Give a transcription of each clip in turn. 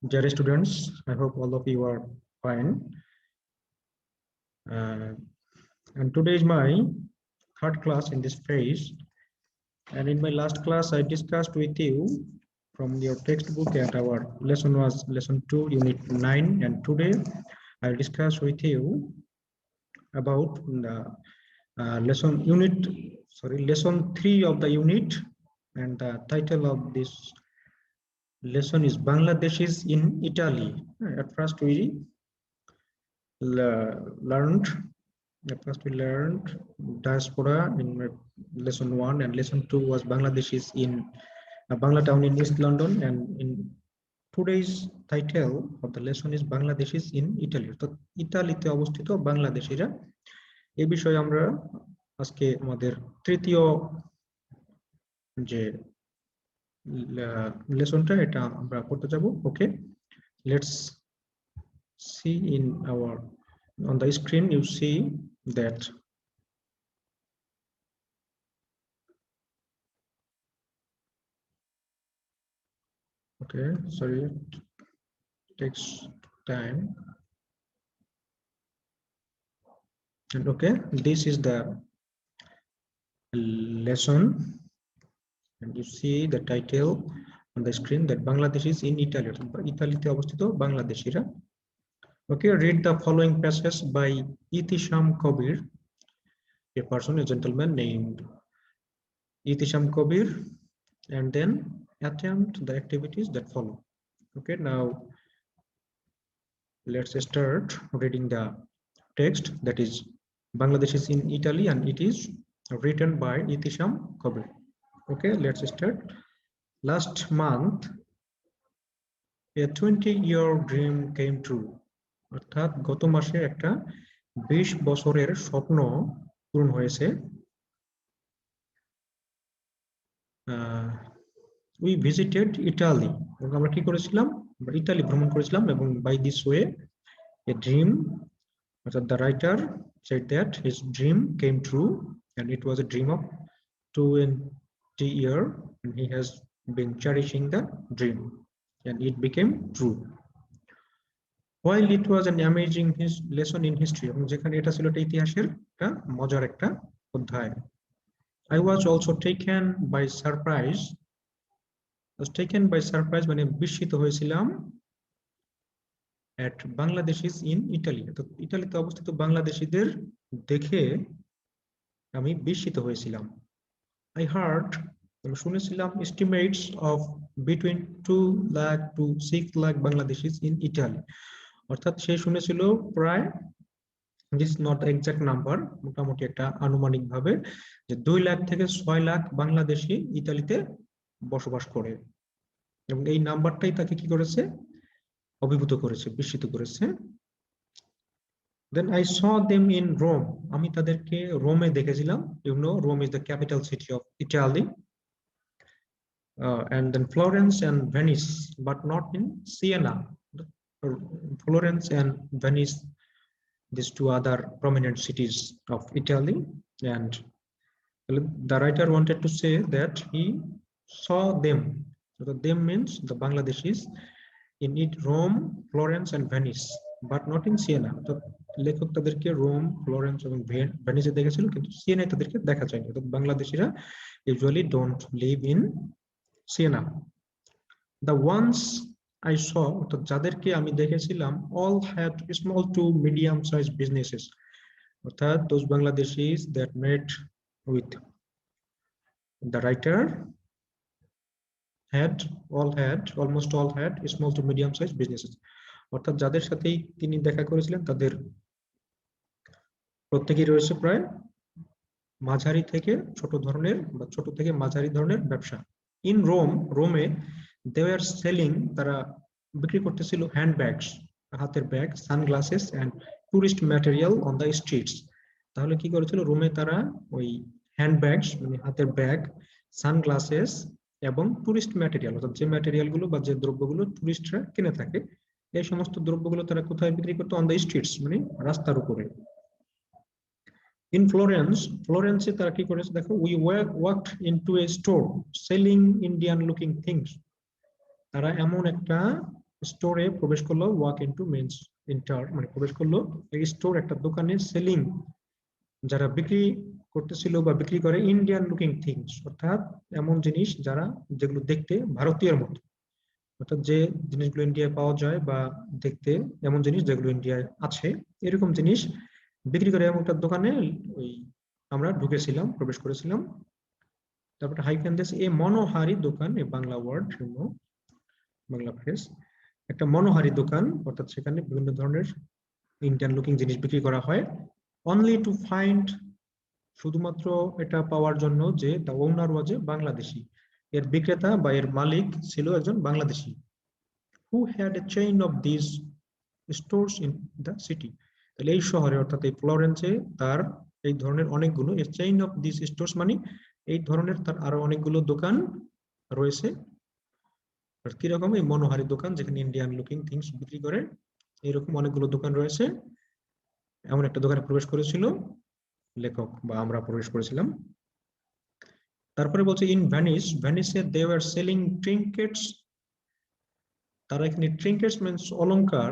Dear students, I hope all of you are fine. And today is my third class in this phase. And in my last class, I discussed with you from your textbook, and our lesson was lesson 2, unit 9. And today, I'll discuss with you about the lesson 3 of the unit. And the title of this lesson is Bangladeshis in Italy. At first, we learned diaspora in lesson 1, and lesson 2 was Bangladeshis in Bangla town in East London, and in today's title of the lesson is Bangladeshis in Italy. তো ইতালিতে অবস্থিত বাংলাদেশিরা এই বিষয়ে আমরা আজকে আমাদের তৃতীয় যে লেসনটা এটা আমরা করতে যাব। ওকে, let's see in our on the screen. You see that okay, sorry, it takes time. And okay, this is the lesson, and you see the title on the screen that Bangladesh is in Italy. Italy te obostito Bangladeshira. Okay, read the following passage by Itisham Kabir, a person, a gentleman named Itisham Kabir, and then attempt the activities that follow. Okay, now let's start reading the text, that is Bangladesh is in Italy, and it is written by Itisham Kabir. Okay, let's start. Last month, a 20-year dream came true. অর্থাৎ গত মাসে একটা 20 বছরের স্বপ্ন পূরণ হয়েছে। We visited Italy. আমরা কি করেছিলাম? ইতালি ভ্রমণ করেছিলাম, এবং by this way a dream, the writer said that his dream came true, and it was a dream of 20 years, and he has been cherishing the dream, and it became true. While it was an amazing lesson in history, এবং যেখানে এটা ছিল একটা ইতিহাসের একটা মজার একটা অধ্যায়, I was also taken by surprise. মানে বিস্মিত হয়েছিলাম at Bangladeshis in Italy. তো ইতালিতে অবস্থিত বাংলাদেশিদের দেখে আমি বিস্মিত হয়েছিলাম। I heard, আমি শুনেছিলাম, estimates of between 2 lakh to 6 lakh Bangladeshis in Italy. অর্থাৎ সে শুনেছিল প্রায়, this is not the exact number, মোটামুটি একটা আনুমানিক ভাবে যে 2 লাখ থেকে 6 লাখ বাংলাদেশি ইতালিতে বসবাস করে, এবং এই নাম্বারটাই তাকে কি করেছে? অভিভূত করেছে, বিস্মিত করেছে। Then I saw them in Rome. আমি তাদেরকে রোমে দেখেছিলাম। You know, Rome is the capital city of Italy. And then Florence and Venice, but not in Siena. Florence and Venice, these two other prominent cities of Italy. And the writer wanted to say that he saw them. So the them means the Bangladeshis in it, Rome, Florence and Venice, but not in Siena. তো লেখক তাদেরকে Rome, Florence এবং ভেনিসে দেখেছিল, কিন্তু সিয়েনায় তাদেরকে দেখা যায়নি। তো বাংলাদেশিরা usually don't live in Siena. The ones I saw, অর্থাৎ যাদেরকে আমি দেখেছিলাম, all had small to medium sized businesses. অর্থাৎ those Bangladeshis that met with the writer almost all had small to medium sized businesses. অর্থাৎ যাদের সাথেই তিনি দেখা করেছিলেন তাদের প্রত্যেকেই রয়েছে প্রায় মাঝারি থেকে ছোট ধরনের বা ছোট থেকে মাঝারি ধরনের ব্যবসা। ইন রোমে they were selling, তারা বিক্রি করতেছিল হ্যান্ডব্যাগস, হাতের ব্যাগ, sunglasses and tourist material on the streets. তাহলে কি করেছিল? রোমে তারা ওই হ্যান্ডব্যাগস মানে হাতের ব্যাগ, সানগ্লাসেস এবং টুরিস্ট ম্যাটেরিয়াল, অর্থাৎ যে ম্যাটেরিয়ালগুলো বা যে দ্রব্যগুলো টুরিস্টরা কিনে থাকে, এই সমস্ত দ্রব্যগুলো তারা কোথায় বিক্রি করতো? অন দ্য স্ট্রিটস, মানে রাস্তার উপরে। ইন ফ্লোরেন্সে তারা কি করেছে? দেখো, we walked into a store selling Indian looking things. তারা এমন একটা স্টোরে প্রবেশ করলো, ওয়াক ইনটু মিন্স এন্টার মানে প্রবেশ করলো। এই স্টোর একটা দোকানে সেলিং, যারা বিক্রি করতেছিল বা বিক্রি করে ইন্ডিয়ান লুকিং থিংস, অর্থাৎ এমন জিনিস যারা যেগুলো দেখতে ভারতীয়ের মতো, অর্থাৎ যে জিনিসগুলো ইন্ডিয়ায় পাওয়া যায় বা দেখতে এমন জিনিস যেগুলো ইন্ডিয়ায় আছে এরকম জিনিস বিক্রি করে এমন একটা দোকানে ওই আমরা ঢুকেছিলাম, প্রবেশ করেছিলাম। তারপরে হাইফেন দিস এ মনোহারি দোকান, এ বাংলা ওয়ার্ড, বাংলা ফ্রেজ, একটা মনোহারি দোকান, অর্থাৎ সেখানে বিভিন্ন ধরনের ইন্ডিয়ান লুকিং জিনিস বিক্রি করা হয়। অনলি টু ফাইন্ড, শুধুমাত্র এটা পাওয়ার জন্য যে দ্য ওনার ওয়াজ এ বাংলাদেশি, এর বিক্রেতা বা এর মালিক ছিল একজন Bangladeshi. Who had a chain of this stores in the city, তাহলে এই শহরে অর্থাৎ এই ফ্লোরেন্সে তার এই ধরনের অনেকগুলো, এর চেইন অফ দিস স্টোরস মানে এই ধরনের তার আরো অনেকগুলো দোকান রয়েছে। কিরকম? এই মনোহারি দোকান যেখানে ইন্ডিয়ান লুকিং থিংস বিক্রি করে, এরকম অনেকগুলো দোকান রয়েছে। এমন একটা দোকানে প্রবেশ করেছিল লেখক বা আমরা প্রবেশ করেছিলাম। তারপরে বলছে ইন ভ্যানিস, ভ্যানিসে দে ওয়ার সেলিং ট্রিঙ্কেটস, তারা এখানে ট্রিঙ্কেটস মিন্স অলংকার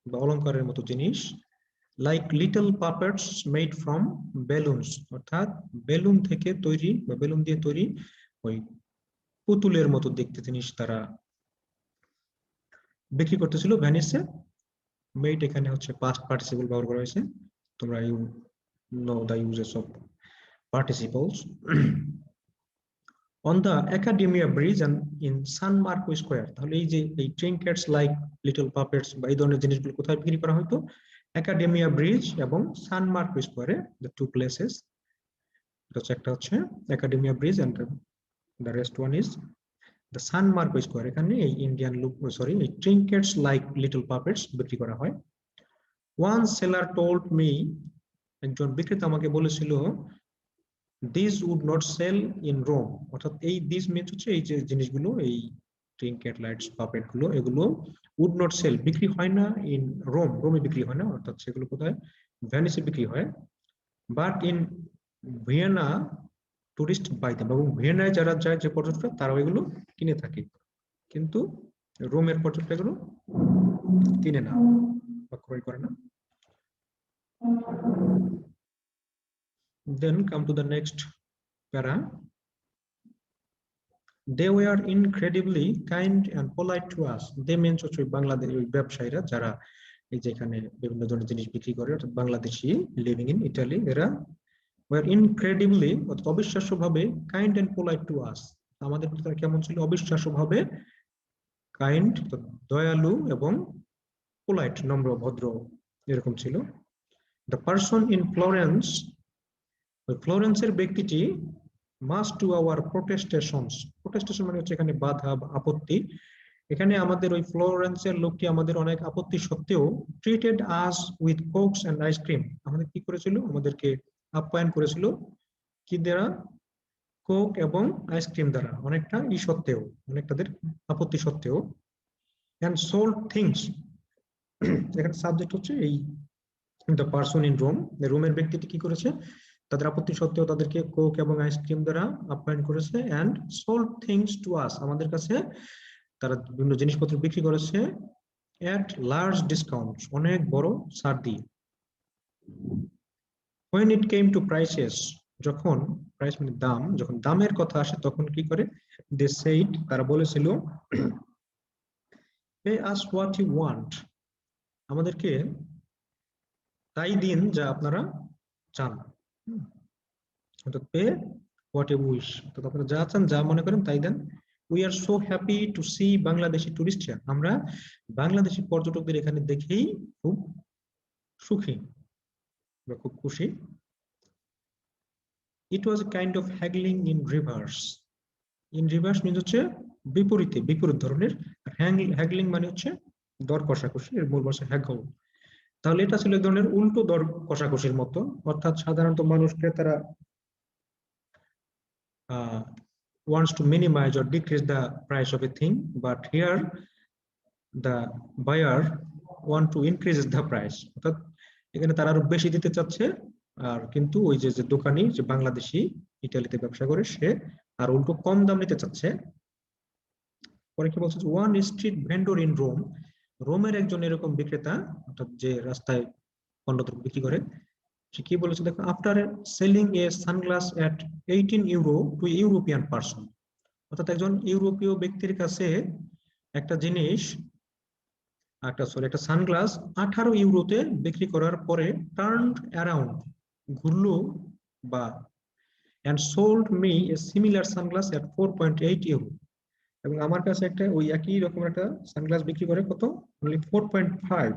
বা অলংকারের মতো জিনিস, like little puppets made from balloons, অর্থাৎ বেলুন থেকে তৈরি বা বেলুন দিয়ে তৈরি ওই পুতুলের মতো দেখতে জিনিস তারা বিক্রি করতেছিল ভ্যানিসে। মেড এখানে হচ্ছে পাস্ট পার্টিসিপল ব্যবহার করা হয়েছে, তোমরা you know the uses of participles. On the Accademia bridge and in San Marco square, তাহলে এই যে এই ট্রিঙ্কেটস লাইক লিটল পাপেটস বা এই ধরনের জিনিসগুলো কোথায় বিক্রি করা হতো? একাডেমিয়া ব্রিজ এবং সান মার্কো স্কোয়ারে, দ্য টু প্লেসেস। একটা হচ্ছে Accademia bridge and the rest one is the San Marco square, এখানে এই ইন্ডিয়ান লুক সরি এই ট্রিঙ্কেটস লাইক লিটল পাপেটস বিক্রি করা হয়। ওয়ান সেলার টোল্ড মি, একজন বিক্রেতা আমাকে বলেছিল, this would not sell in Rome, অর্থাৎ এই দিস মিনস হচ্ছে এই যে জিনিসগুলো, এই ট্রিঙ্কেট লাইটস পাপেট গুলো, এগুলো উড নট সেল বিক্রি হয় না ইন রোম, রোমে বিক্রি হয় না, অর্থাৎ সেগুলো কোথায়? ভ্যানিসে বিক্রি হয়। But in Vienna tourist buy them, এবং ভিয়েনায় যারা যায় যে পর্যটক তারা এগুলো কিনে থাকে, কিন্তু রোমের পর্যটক এগুলো কিনে না বা ক্রয় করে না। Then come to the next para. They were incredibly kind and polite to us. They means হচ্ছে বাংলাদেশ ব্যবসায়ীরা যারা এই যেখানে বিভিন্ন ধরনের জিনিস বিক্রি করে, অর্থাৎ বাংলাদেশি লিভিং ইন ইটালি, এরা were incredibly অবিশ্বাস্যভাবে kind and polite to us, আমাদের প্রতি তারা কেমন ছিল? অবিশ্বাস্যভাবে কাইন্ড, দয়ালু, এবং পোলাইট, নম্র ভদ্র, এরকম ছিল। দ্য পারসন ইন ফ্লোরেন্স, ফ্লোরেন্সের ব্যক্তিটি মাস্ট টু আওয়ার প্রোটেস্টেশনস, প্রোটেস্টেশন মানে হচ্ছে এখানে বাধা বা আপত্তি, এখানে আমাদের ওই ফ্লোরেন্সের লোকটি আমাদের অনেক আপত্তি সত্ত্বেও treated us with Cokes and ice cream, আমাদের কি করেছিল? আমাদেরকে আপ্যায়ন করেছিল কি দ্বারা? কোক এবং আইসক্রিম দ্বারা, অনেকটা ই সত্ত্বেও, অনেক তাদের আপত্তি সত্ত্বেও। এন্ড সোল্ড থিংস, এখানে সাবজেক্ট হচ্ছে এই দ্য পারসন ইন রোম, রোমের ব্যক্তিটি কি করেছে? তাদের আপত্তি সত্ত্বেও তাদেরকে কোক এবং আইসক্রিম দ্বারা আপ্যায়ন করেছে। And sold things to us, আমাদের কাছে তারা বিভিন্ন জিনিসপত্র বিক্রি করেছে এট লার্জ ডিসকাউন্ট, অনেক বড় ছাড় দিয়ে। when it came to prices, যখন প্রাইস মানে দাম, যখন দামের কথা আসে তখন কি করে? they said, তারা বলেছিল, pay us what you want, আমাদেরকে তাই দিন যা আপনারা চান, অর্থাৎ পে হোয়াট ইউ উইশ, অর্থাৎ আপনারা যা চান, যা মনে করেন তাই দেন। We are so happy to see Bangladeshi tourist here, আমরা বাংলাদেশি পর্যটকদের এখানে দেখেই খুব সুখী বা খুব খুশি। It was a kind of haggling in reverse, in reverse means হচ্ছে বিপরীতে, বিপরীত ধরনের। হ্যাগলিং মানে হচ্ছে দর কষাকষি, এর মূল ভাষা হ্যাগল, তাহলে এটা ছিল এক ধরনের উল্টো দর কষাকষির মতো, অর্থাৎ সাধারণত মানুষকে তারা wants to minimize or decrease the price of a thing, but here the buyer want to increase the price, অর্থাৎ এখানে তারা আরো বেশি দিতে চাচ্ছে, আর কিন্তু ওই যে দোকানি যে বাংলাদেশি ইতালিতে ব্যবসা করে সে আর উল্টো কম দাম নিতে চাচ্ছে। পরে কি বলছে, one street vendor in Rome, রোমের একজন এরকম বিক্রেতা, অর্থাৎ যে রাস্তায় পণ্যদ্রব্য বিক্রি করে, সে কি বলেছে দেখো, আফটার সেলিং এ সানগ্লাস এট 18 ইউরো টু ইউরোপিয়ান পারসন, অর্থাৎ একজন ইউরোপীয় ব্যক্তির কাছে একটা জিনিস, একটা সানগ্লাস 18 ইউরোতে বিক্রি করার পরে টার্নড অ্যারাউন্ড, ঘুরলো, বা and sold me a similar sunglass at 4.8 euro, এবং আমার কাছে একটা ওই একই রকম একটা সানগ্লাস বিক্রি করে কত, অনলি 4.5,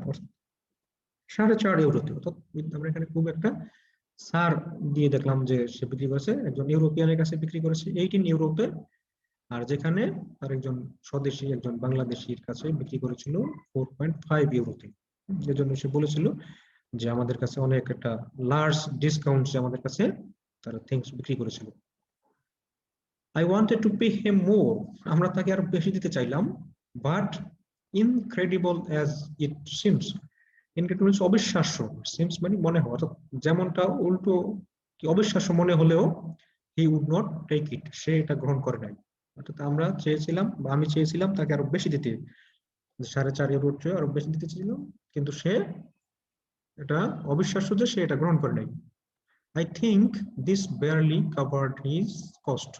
4.5 ইউরোতে। অর্থাৎ আমরা এখানে খুব একটা ছাড় দিয়ে দেখলাম যে সে বিক্রি করেছে, একজন ইউরোপিয়ানের কাছে বিক্রি করেছে 18 ইউরোতে, আর যেখানে তার একজন স্বদেশী, একজন বাংলাদেশীর কাছে বিক্রি করেছিল 4.5 ইউরোতে। এজন্য সে বলেছিল যে আমাদের কাছে অনেক একটা লার্জ ডিসকাউন্ট আমাদের কাছে তারা থিংস বিক্রি করেছিল। I wanted to pay him more, আমরা তাকে আরো বেশি দিতে চাইলাম, but incredible as it seems, incredible অবিশ্বাস্য, সিমস মানে মনে হয়, অর্থাৎ যেমনটা উল্টো কি অবিশ্বাস্য মনে হলেও he would not take it, সে এটা গ্রহণ করে নাই। অর্থাৎ আমরা চেয়েছিলাম, বা আমি চেয়েছিলাম তাকে আরো বেশি দিতে, 4.5 ইউরোর চেয়ে আরো বেশি দিতে চেয়েছিল, কিন্তু সে এটা অবিশ্বাস্য যে সে এটা গ্রহণ করে নাই। I think this barely covered his cost,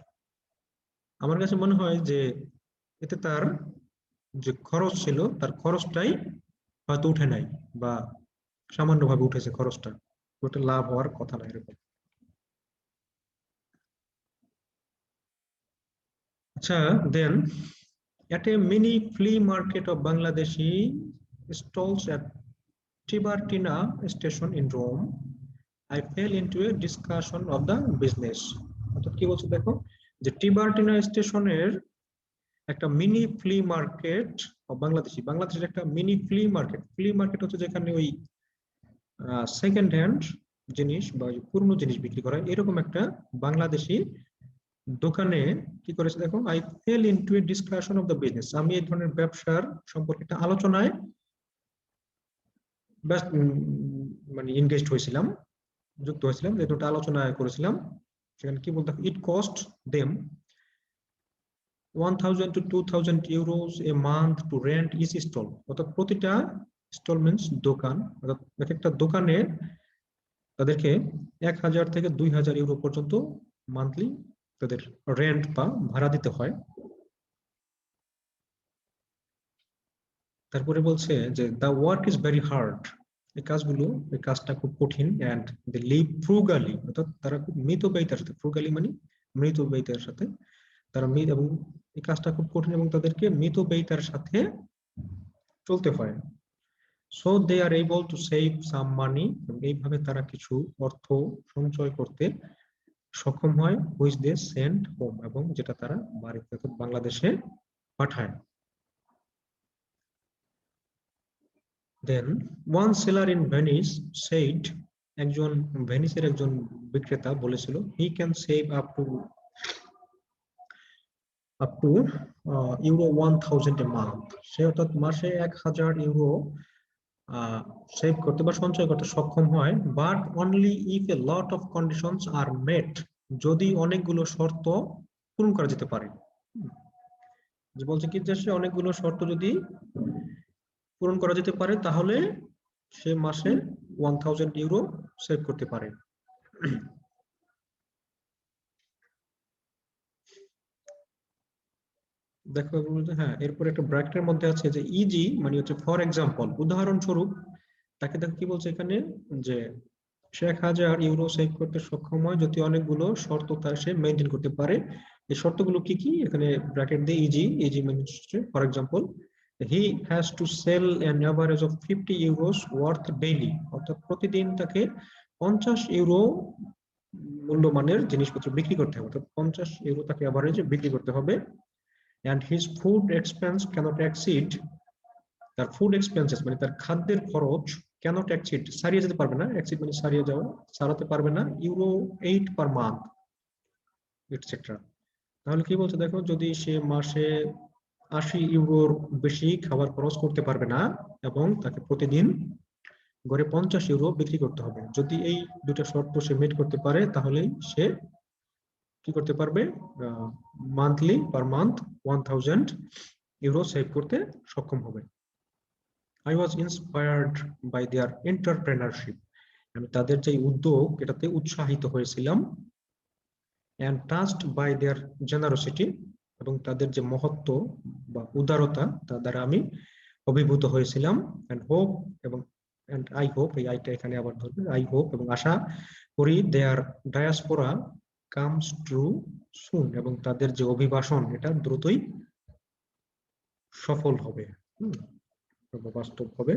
আমার কাছে মনে হয় যে এতে তার যে খরচ ছিল তার খরচটাই হয়তো উঠে নাই, বা সামান্যভাবে উঠেছে খরচটা, ওটা লাভ হওয়ার কথা না এরকম। আচ্ছা, দেন at a mini flea market of Bangladeshi stalls at Tiburtina station in Rome, I fell into a discussion of the business, অর্থাৎ কি বলছে দেখো, যে টিবার্টিনা স্টেশনের একটা মিনি ফ্লি মার্কেট, বাংলাদেশের একটা মিনি ফ্লি মার্কেট হচ্ছে যেখানে ওই সেকেন্ড হ্যান্ড জিনিস বা পুরনো জিনিস বিক্রি করা, এরকম একটা বাংলাদেশি দোকানে কি করেছে দেখো, I fail into a discussion of the business, আমি এই ধরনের ব্যবসার সম্পর্কে একটা আলোচনায় মানে ইনগেজড হয়েছিলাম, যুক্ত হয়েছিলাম, যে দুটো আলোচনা করেছিলাম। সেখানে কি বলতে, it cost them 1000 to 2000 euros a month to rent each stall, অর্থাৎ প্রতিটা স্টল মিন্স দোকান, অর্থাৎ এক একটা দোকানে তাদেরকে 1000 থেকে 2000 ইউরো পর্যন্ত মান্থলি তাদের রেন্ট বা ভাড়া দিতে হয়। তারপরে বলছে যে the work is very hard, এই কাজটা খুব কঠিন, অ্যান্ড দে লিভ ফ্রুগালি, অর্থাৎ তারা খুব মিতব্যয়িতার সাথে, ফ্রুগালি মানে মৃতব্যয়িতার সাথে, তারা এবং এই কাজটা খুব কঠিন এবং তাদেরকে মিতব্যয়িতার সাথে চলতে হয়। So they are able to save some money, এইভাবে তারা কিছু অর্থ সঞ্চয় করতে সক্ষম হয়, হুইচ দে সেন্ড হোম, এবং যেটা তারা বাড়িতে বাংলাদেশে পাঠায়। Then one seller in Venice said, একজন ভেনিসের একজন বিক্রেতা বলেছিল, he can save up to euro 1000 a month, সে অর্থাৎ মাসে 1000 ইউরো সেভ করতে বা সঞ্চয় করতে সক্ষম হয়, but only if a lot of conditions are met, যদি অনেকগুলো শর্ত পূরণ করা যেতে পারে। যে বলছে কি, যে সে অনেকগুলো শর্ত যদি পূরণ করা যেতে পারে তাহলে সে মাসে 1000 ইউরো সেভ করতে পারে। দেখো, হ্যাঁ, এরপর একটা ব্র্যাকেটের মধ্যে আছে যে ইজি মানে হচ্ছে ফর এক্সাম্পল, উদাহরণস্বরূপ, তাকে দেখো কি বলছে এখানে, যে সে 1000 ইউরো সেভ করতে সক্ষম হয় যদি অনেকগুলো শর্ত তার সে মেনটেন করতে পারে। এই শর্তগুলো কি কি, এখানে ব্র্যাকেট দিয়ে ইজি মানে হচ্ছে for example, he has to sell an average of 50 euros worth daily, অর্থাৎ প্রতিদিন তাকে 50 ইউরো মূল্যমানের জিনিসপত্র বিক্রি করতে হবে, অর্থাৎ 50 ইউরো তাকে অ্যাভারেজে বিক্রি করতে হবে। and his food expense cannot exceed, তার ফুড এক্সপেন্সেস মানে তার খাদ্যের খরচ cannot exceed ছাড়িয়ে যেতে পারবে না, exceed মানে ছাড়িয়ে যাওয়া, ছাড়াতে পারবে না, ইউরো 8 পার মান্থ এটসেট্রা। তাহলে কি বলছে দেখো, যদি সে মাসে 80 ইউরোর বেশি খাবার খরচ করতে পারবে না, এবং তাকে প্রতিদিন গড়ে 50 ইউরো বিক্রি করতে হবে, যদি এই দুটো শর্ত সে মিট করতে পারে তাহলেই সে কি করতে পারবে, monthly per month 1000 euro save করতে সক্ষম হবে। I was inspired by their entrepreneurship. আমি তাদের যে উদ্যোগ এটাতে উৎসাহিত হয়েছিলাম। And touched by their generosity, এবং তাদের যে মহত্ব বা উদারতা তা দ্বারা আমি অভিভূত হয়েছিলাম। And hope এবং and I hope, এই আইটা এখানে আবার ধরবে, I hope এবং আশা করি their diaspora comes true soon, এবং তাদের যে অভিবাসন এটা দ্রুতই সফল হবে, বাস্তব হবে।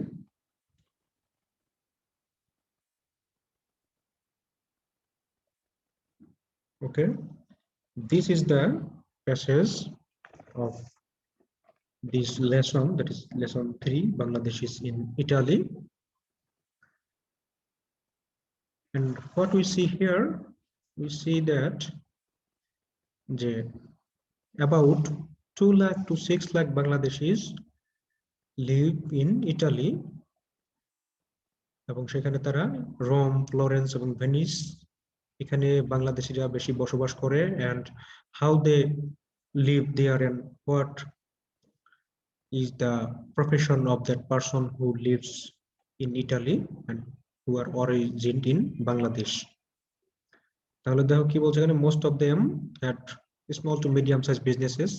Okay, this is the passage of this lesson, that is lesson 3, Bangladesh is in Italy. And what we see here, we see that about 2 lakh to 6 lakh Bangladeshis live in Italy, এবং সেখানে তারা Rome, Florence এবং Venice এখানে বাংলাদেশিরা বেশি বসবাস করে। and how they live there and what is the profession of that person who lives in Italy and who are originated in Bangladesh. তাহলে দেখো কি বলছে এখানে, most of them had small to medium sized businesses.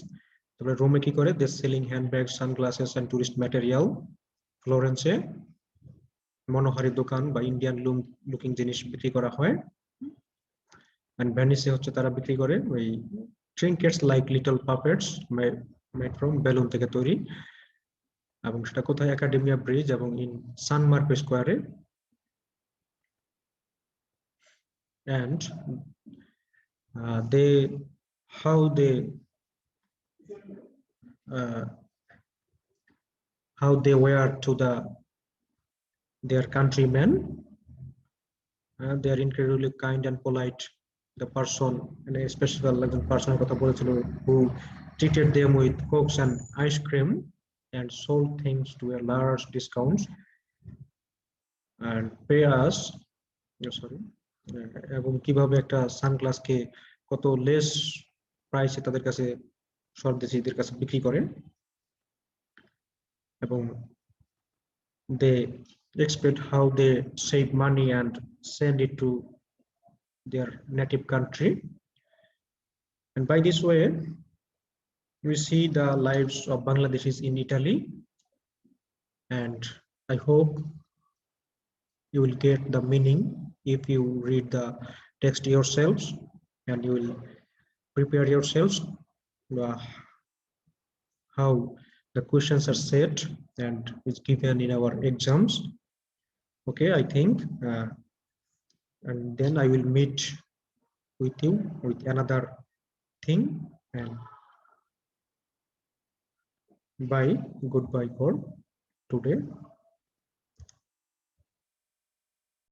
তারপরে রোমে কি করে, they selling handbags, sunglasses and tourist material. ফ্লোরেন্সে মনোহারি দোকান বা ইন্ডিয়ান লুকিং জিনিস বিক্রি করা হয়। and ভেনিসে হচ্ছে তারা বিক্রি করে ওই trinkets like little puppets made from balloon থেকে তৈরি, এবং সেটা কোথায়, একাডেমিয়া ব্রিজ এবং ইন সান মার্কো স্কয়ারে। and how they were to their countrymen. They are incredibly kind and polite. The person, and a special person কথা বলেছিল, who treated them with cokes and ice cream and sold things to a large discounts and pay us, এবং কিভাবে একটা সানগ্লাসকে কত less প্রাইসে তাদের কাছে স্বদেশীদের কাছে বিক্রি করে, এবং they explain how they save money and send it to their native country. And by this way we see the lives of Bangladeshis in Italy, and I hope you will get the meaning if you read the text yourselves, and you will prepare yourselves how the questions are set and is given in our exams. Okay, I think and then I will meet with you with another thing, and bye, goodbye for today.